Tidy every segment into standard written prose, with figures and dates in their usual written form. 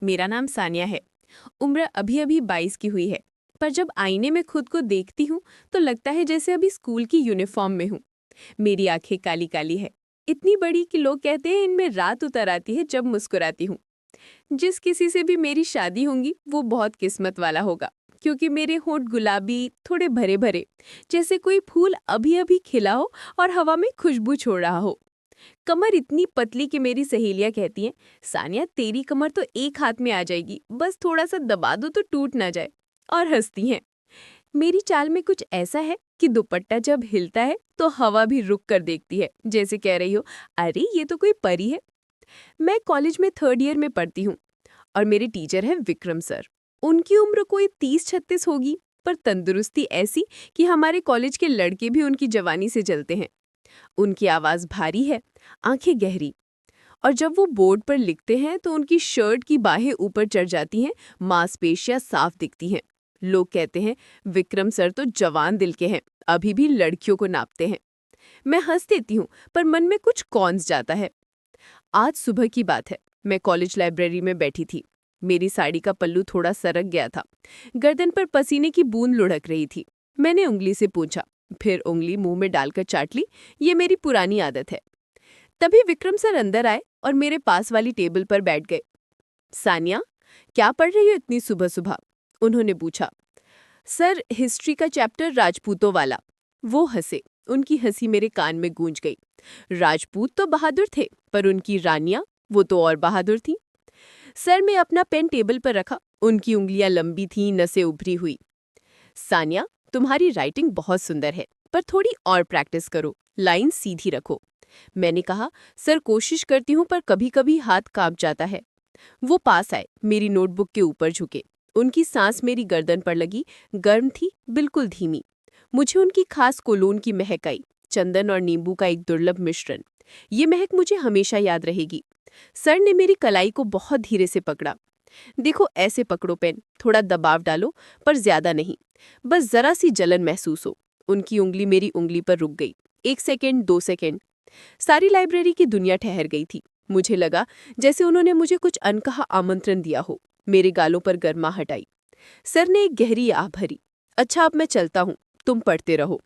मेरा नाम सानिया है। उम्र अभी अभी 22 की हुई है, पर जब आईने में खुद को देखती हूँ तो लगता है जैसे अभी स्कूल की यूनिफॉर्म में हूँ। मेरी आंखें काली काली है, इतनी बड़ी कि लोग कहते हैं इनमें रात उतर आती है जब मुस्कुराती हूँ। जिस किसी से भी मेरी शादी होगी वो बहुत किस्मत वाला होगा, क्योंकि मेरे होंठ गुलाबी, थोड़े भरे भरे, जैसे कोई फूल अभी अभी खिला हो और हवा में खुशबू छोड़ रहा हो। कमर इतनी पतली कि मेरी सहेलियां कहती हैं, सानिया तेरी कमर तो एक हाथ में आ जाएगी, बस थोड़ा सा दबा दो तो टूट ना जाए। और हंसती हैं। मेरी चाल में कुछ ऐसा है कि दुपट्टा जब हिलता है तो हवा भी रुक कर देखती है, जैसे कह रही हो, अरे ये तो कोई परी है। मैं कॉलेज में 3rd ईयर में पढ़ती हूँ और मेरे टीचर हैं विक्रम सर। उनकी उम्र कोई 30-36 होगी, पर तंदुरुस्ती ऐसी कि हमारे कॉलेज के लड़के भी उनकी जवानी से जलते हैं। उनकी आवाज़ भारी है, आंखें गहरी, और जब वो बोर्ड पर लिखते हैं तो उनकी शर्ट की बाहें ऊपर चढ़ जाती हैं, मांसपेशियां साफ दिखती हैं। लोग कहते हैं विक्रम सर तो जवान दिल के हैं, अभी भी लड़कियों को नापते हैं। मैं हंस देती हूँ, पर मन में कुछ कौंस जाता है। आज सुबह की बात है, मैं कॉलेज लाइब्रेरी में बैठी थी। मेरी साड़ी का पल्लू थोड़ा सरक गया था, गर्दन पर पसीने की बूंद लुढ़क रही थी। मैंने उंगली से पूछा, फिर उंगली मुंह में डालकर चाट ली। ये मेरी पुरानी आदत है। तभी विक्रम सर अंदर आए और मेरे पास वाली टेबल पर बैठ गए। सानिया, क्या पढ़ रही हो इतनी सुबह सुबह? उन्होंने पूछा। सर, हिस्ट्री का चैप्टर राजपूतों वाला। वो हंसे, उनकी हंसी मेरे कान में गूंज गई। राजपूत तो बहादुर थे, पर उनकी रानियां, वो तो और बहादुर थीं। सर, मैं अपना पेन टेबल पर रखा। उनकी उंगलियां लंबी थीं, नसें उभरी हुई। सानिया, तुम्हारी राइटिंग बहुत सुंदर है, पर थोड़ी और प्रैक्टिस करो, लाइन सीधी रखो। मैंने कहा, सर कोशिश करती हूँ, पर कभी कभी हाथ कांप जाता है। वो पास आए, मेरी नोटबुक के ऊपर झुके। उनकी सांस मेरी गर्दन पर लगी, गर्म थी, बिल्कुल धीमी। मुझे उनकी खास कोलोन की महक आई, चंदन और नींबू का एक दुर्लभ मिश्रण। ये महक मुझे हमेशा याद रहेगी। सर ने मेरी कलाई को बहुत धीरे से पकड़ा। देखो, ऐसे पकड़ो पेन, थोड़ा दबाव डालो, पर ज्यादा नहीं, बस जरा सी जलन महसूस हो। उनकी उंगली मेरी उंगली पर रुक गई। 1 सेकेंड, 2 सेकेंड, सारी लाइब्रेरी की दुनिया ठहर गई थी। मुझे लगा जैसे उन्होंने मुझे कुछ अनकहा आमंत्रण दिया हो। मेरे गालों पर गर्माहट आई। सर ने एक गहरी आह भरी। अच्छा, अब मैं चलता हूँ, तुम पढ़ते रहो।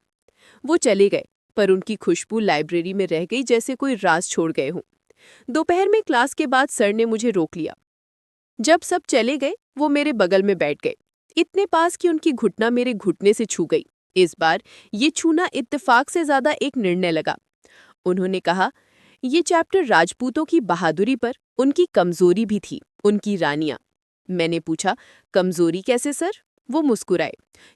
वो चले गए, पर उनकी खुशबू लाइब्रेरी में रह गई, जैसे कोई राज छोड़ गए हों। दोपहर में क्लास के बाद सर ने मुझे रोक लिया। जब सब चले गए, वो मेरे बगल में बैठ गए, इतने पास कि उनकी घुटना मेरे घुटने से छू गई। इस बार ये छूना इत्तेफाक से ज्यादा एक निर्णय लगा। उन्होंने कहा, ये चैप्टर राजपूतों की बहादुरी पर उनकी कमजोरी भी थी, उनकी रानियां। मैंने पूछा, कमजोरी कैसे सर? वो मुस्कुराए,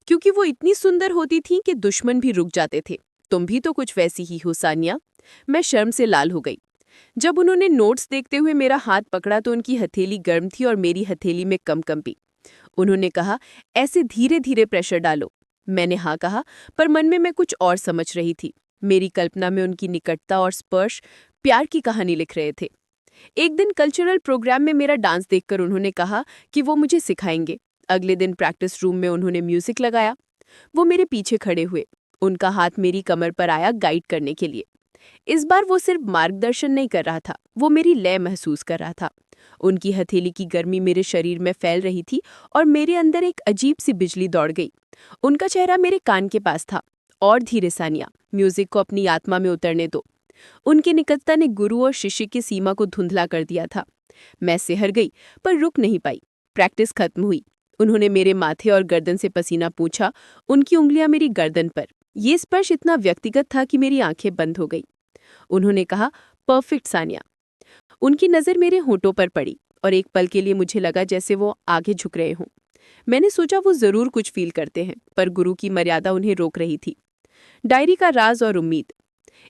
क्योंकि वो इतनी सुंदर होती थीं कि दुश्मन भी रुक जाते थे। तुम भी तो कुछ वैसी ही हो सानिया। मैं शर्म से लाल हो गई। जब उन्होंने नोट्स देखते हुए मेरा हाथ पकड़ा तो उनकी हथेली गर्म थी और मेरी हथेली में कंपी। उन्होंने कहा, ऐसे धीरे धीरे प्रेशर डालो। मैंने हाँ कहा, पर मन में मैं कुछ और समझ रही थी। मेरी कल्पना में उनकी निकटता और स्पर्श प्यार की कहानी लिख रहे थे। एक दिन कल्चरल प्रोग्राम में मेरा डांस देखकर उन्होंने कहा कि वो मुझे सिखाएंगे। अगले दिन प्रैक्टिस रूम में उन्होंने म्यूजिक लगाया। वो मेरे पीछे खड़े हुए, उनका हाथ मेरी कमर पर आया गाइड करने के लिए। इस बार वो सिर्फ मार्गदर्शन नहीं कर रहा था, वो मेरी लय महसूस कर रहा था। उनकी हथेली की गर्मी मेरे शरीर में फैल रही थी और मेरे अंदर एक अजीब सी बिजली दौड़ गई। उनका चेहरा मेरे कान के पास था। और धीरे सानिया, म्यूजिक को अपनी आत्मा में उतरने दो। उनकी निकटता ने गुरु और शिष्य की सीमा को धुंधला कर दिया था। मैं सिहर गई, पर रुक नहीं पाई। प्रैक्टिस खत्म हुई। उन्होंने मेरे माथे और गर्दन से पसीना पूछा, उनकी उंगलियां मेरी गर्दन पर। ये स्पर्श इतना व्यक्तिगत था कि मेरी आंखें बंद हो गई। उन्होंने कहा, परफेक्ट सानिया। उनकी नज़र मेरे होठों पर पड़ी और एक पल के लिए मुझे लगा जैसे वो आगे झुक रहे हों। मैंने सोचा वो जरूर कुछ फील करते हैं, पर गुरु की मर्यादा उन्हें रोक रही थी। डायरी का राज और उम्मीद।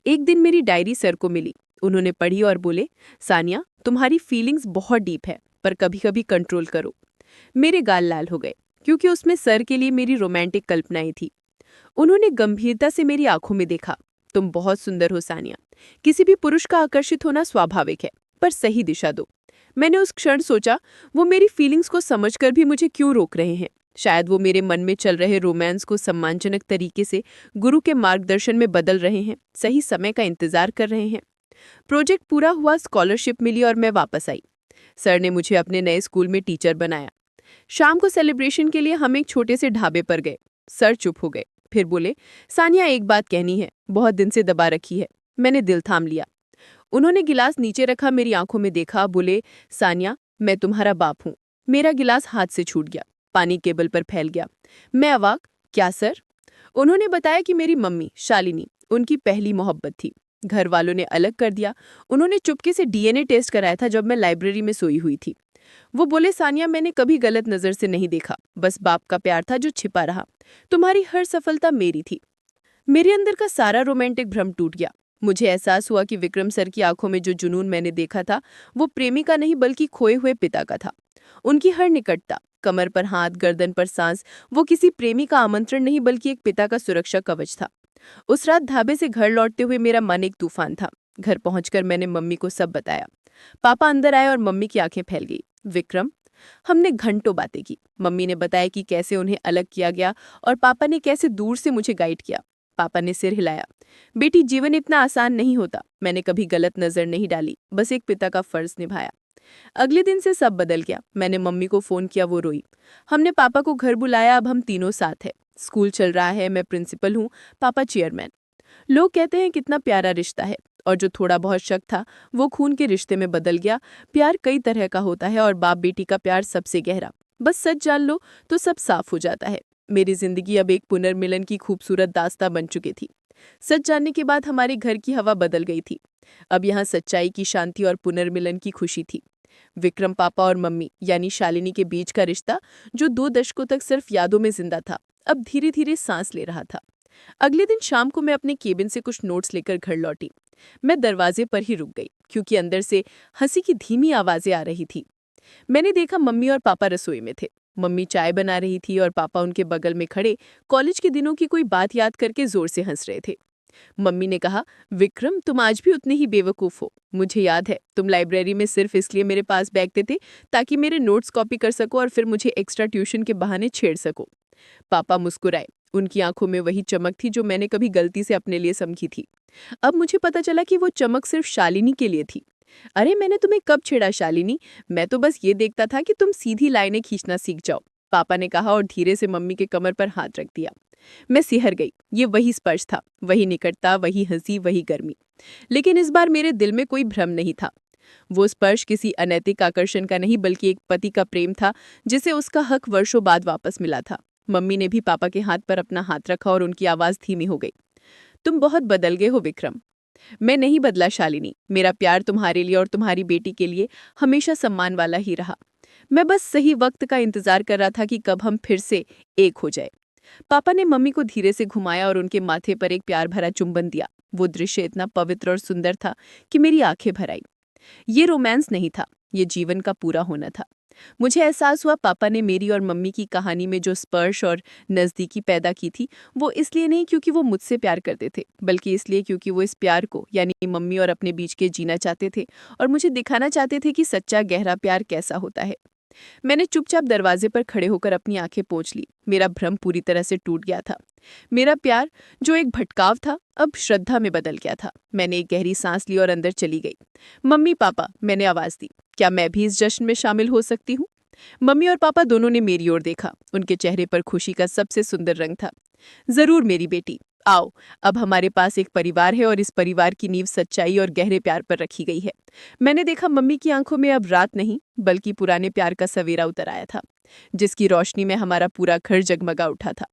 एक दिन मेरी डायरी सर को मिली। उन्होंने पढ़ी और बोले, सानिया, तुम्हारी फीलिंग्स बहुत डीप है, पर कभी कभी कंट्रोल करो। मेरे गाल लाल हो गए, क्योंकि उसमें सर के लिए मेरी रोमांटिक कल्पनाएं थी। उन्होंने गंभीरता से मेरी आंखों में देखा। तुम बहुत सुंदर हो सानिया। किसी भी पुरुष का आकर्षित होना स्वाभाविक है, पर सही दिशा दो। मैंने उस क्षण सोचा, वो मेरी फीलिंग्स को समझकर भी मुझे क्यों रोक रहे हैं। शायद वो मेरे मन में चल रहे रोमांस को सम्मानजनक तरीके से गुरु के मार्गदर्शन में बदल रहे हैं, सही समय का इंतजार कर रहे हैं। प्रोजेक्ट पूरा हुआ, स्कॉलरशिप मिली और मैं वापस आई। सर ने मुझे अपने नए स्कूल में टीचर बनाया। शाम को सेलिब्रेशन के लिए हम एक छोटे से ढाबे पर गए। सर चुप हो गए, फिर बोले, सानिया एक बात कहनी है, बहुत दिन से दबा रखी है। मैंने दिल थाम लिया। उन्होंने गिलास नीचे रखा, मेरी आंखों में देखा, बोले, सानिया मैं तुम्हारा बाप हूँ। मेरा गिलास हाथ से छूट गया, पानी केबल पर फैल गया। मैं अवाक, क्या सर? उन्होंने बताया कि मेरी मम्मी शालिनी उनकी पहली मोहब्बत थी। घर वालों ने अलग कर दिया। उन्होंने चुपके से डीएनए टेस्ट कराया था जब मैं लाइब्रेरी में सोई हुई थी। वो बोले, सानिया मैंने कभी गलत नजर से नहीं देखा, बस बाप का प्यार था जो छिपा रहा। तुम्हारी हर सफलता मेरी थी। मेरे अंदर का सारा रोमांटिक भ्रम टूट गया। मुझे एहसास हुआ कि विक्रम सर की आंखों में जो जुनून मैंने देखा था वो प्रेमी का नहीं बल्कि खोए हुए पिता का था। उनकी हर निकटता, कमर पर हाथ, गर्दन पर सांस, वो किसी प्रेमी का आमंत्रण नहीं बल्कि एक पिता का सुरक्षा कवच था। उस रात ढाबे से घर लौटते हुए मेरा मन एक तूफान था। घर पहुंचकर मैंने मम्मी को सब बताया। पापा अंदर आए और मम्मी की आंखें फैल गई। विक्रम? हमने घंटों बातें की। मम्मी ने बताया कि कैसे उन्हें अलग किया गया और पापा ने कैसे दूर से मुझे गाइड किया। पापा ने सिर हिलाया। बेटी, जीवन इतना आसान नहीं होता। मैंने कभी गलत नजर नहीं डाली, बस एक पिता का फर्ज निभाया। अगले दिन से सब बदल गया। मैंने मम्मी को फोन किया, वो रोई। हमने पापा को घर बुलाया, अब हम तीनों साथ हैं। स्कूल चल रहा है, मैं प्रिंसिपल हूँ, पापा चेयरमैन। लोग कहते हैं कितना प्यारा रिश्ता है, और जो थोड़ा बहुत शक था वो खून के रिश्ते में बदल गया। प्यार कई तरह का होता है और बाप बेटी का प्यार सबसे गहरा। बस सच जान लो तो सब साफ हो जाता है। मेरी जिंदगी अब एक पुनर्मिलन की खूबसूरत दास्तां बन चुकी थी। सच जानने के बाद हमारे घर की हवा बदल गई थी। अब यहाँ सच्चाई की शांति और पुनर्मिलन की खुशी थी। विक्रम, पापा और मम्मी यानी शालिनी के बीच का रिश्ता, जो 2 दशकों तक सिर्फ यादों में जिंदा था, अब धीरे धीरे सांस ले रहा था। अगले दिन शाम को मैं अपने केबिन से कुछ नोट्स लेकर घर लौटी। मैं दरवाजे पर ही रुक गई क्योंकि अंदर से हंसी की धीमी आवाजें आ रही थी। मैंने देखा मम्मी और पापा रसोई में थे। मम्मी चाय बना रही थी और पापा उनके बगल में खड़े कॉलेज के दिनों की कोई बात याद करके जोर से हंस रहे थे। मम्मी ने कहा, विक्रम तुम आज भी उतने ही बेवकूफ हो। मुझे याद है तुम लाइब्रेरी में सिर्फ इसलिए मेरे पास बैठते थे ताकि मेरे नोट्स कॉपी कर सको और फिर मुझे एक्स्ट्रा ट्यूशन के बहाने छेड़ सको। पापा मुस्कुराए। उनकी आंखों में वही चमक थी जो मैंने कभी गलती से अपने लिए समझी थी। अब मुझे पता चला कि वो चमक सिर्फ शालिनी के लिए थी। अरे मैंने तुम्हें कब छेड़ा शालिनी? मैं तो बस ये देखता था कि तुम सीधी लाइनें खींचना सीख जाओ, पापा ने कहा और धीरे से मम्मी के कमर पर हाथ रख दिया। मैं सिहर गई। ये वही स्पर्श था, वही निकटता, वही हंसी, वही गर्मी। लेकिन इस बार मेरे दिल में कोई भ्रम नहीं था। वो स्पर्श किसी अनैतिक आकर्षण का नहीं बल्कि एक पति का प्रेम था जिसे उसका हक वर्षों बाद वापस मिला था। मम्मी ने भी पापा के हाथ पर अपना हाथ रखा और उनकी आवाज धीमी हो गई। तुम बहुत बदल गए हो विक्रम। मैं नहीं बदला शालिनी। मेरा प्यार तुम्हारे लिए और तुम्हारी बेटी के लिए हमेशा सम्मान वाला ही रहा। मैं बस सही वक्त का इंतजार कर रहा था कि कब हम फिर से एक हो जाए। पापा ने मम्मी को धीरे से घुमाया और उनके माथे पर एक प्यार भरा चुंबन दिया। वो दृश्य इतना पवित्र और सुंदर था कि मेरी आंखें भर आई। ये रोमांस नहीं था, ये जीवन का पूरा होना था। मुझे एहसास हुआ पापा ने मेरी और मम्मी की कहानी में जो स्पर्श और नज़दीकी पैदा की थी वो इसलिए नहीं क्योंकि वो मुझसे प्यार करते थे, बल्कि इसलिए क्योंकि वो इस प्यार को यानी मम्मी और अपने बीच के जीना चाहते थे और मुझे दिखाना चाहते थे कि सच्चा गहरा प्यार कैसा होता है। मैंने चुपचाप दरवाजे पर खड़े होकर अपनी आंखें पोंछ ली। मेरा भ्रम पूरी तरह से टूट गया था। मेरा प्यार, जो एक भटकाव था, अब श्रद्धा में बदल गया था। मैंने एक गहरी सांस ली और अंदर चली गई। मम्मी, पापा, मैंने आवाज दी, क्या मैं भी इस जश्न में शामिल हो सकती हूँ? मम्मी और पापा दोनों ने मेरी ओर देखा। उनके चेहरे पर खुशी का सबसे सुंदर रंग था। जरूर मेरी बेटी, आओ। अब हमारे पास एक परिवार है और इस परिवार की नींव सच्चाई और गहरे प्यार पर रखी गई है। मैंने देखा मम्मी की आंखों में अब रात नहीं बल्कि पुराने प्यार का सवेरा उतर आया था, जिसकी रोशनी में हमारा पूरा घर जगमगा उठा था।